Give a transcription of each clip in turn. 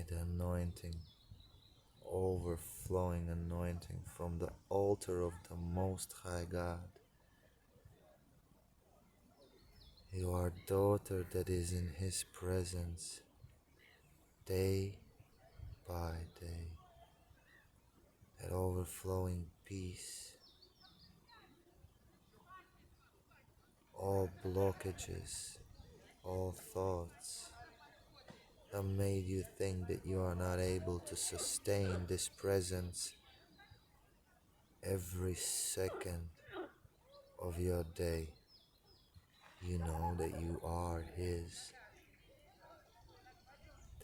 May the anointing, overflowing anointing from the altar of the Most High God. You are daughter that is in His presence day by day. That overflowing peace, all blockages, all thoughts that made you think that you are not able to sustain this presence every second of your day. You know that you are His.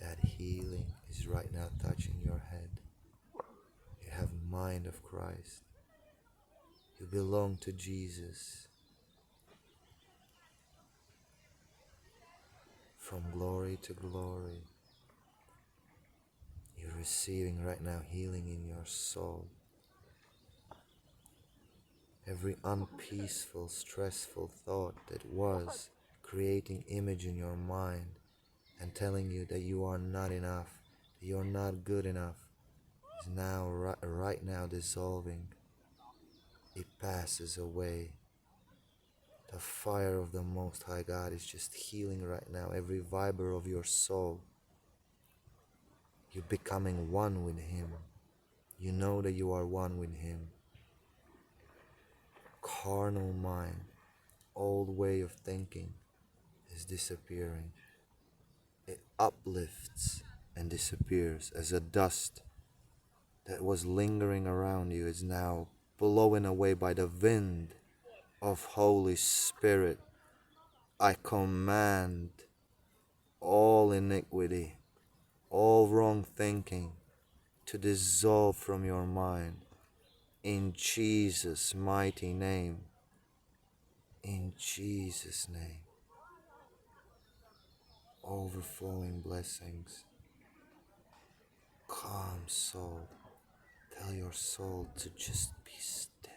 That healing is right now touching your head. You have mind of Christ. You belong to Jesus. From glory to glory, you're receiving right now healing in your soul. Every unpeaceful, stressful thought that was creating image in your mind and telling you that you are not enough, that you're not good enough, is now right now dissolving. It passes away. The fire of the Most High God is just healing right now every fiber of your soul. You're becoming one with Him. You know that you are one with Him. Carnal mind, old way of thinking is disappearing. It uplifts and disappears as a dust that was lingering around you is now blown away by the wind of Holy Spirit. I command all iniquity, all wrong thinking to dissolve from your mind in Jesus' mighty name. In Jesus' name. Overflowing blessings. Calm soul. Tell your soul to just be still,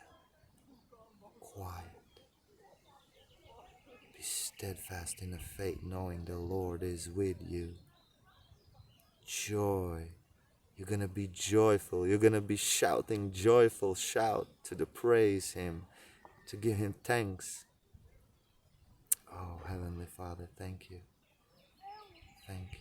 quiet. Be steadfast in the faith, knowing the Lord is with you. Joy. You're going to be joyful. You're going to be shouting joyful shout to praise Him, to give Him thanks. Oh, Heavenly Father, thank you. Thank you.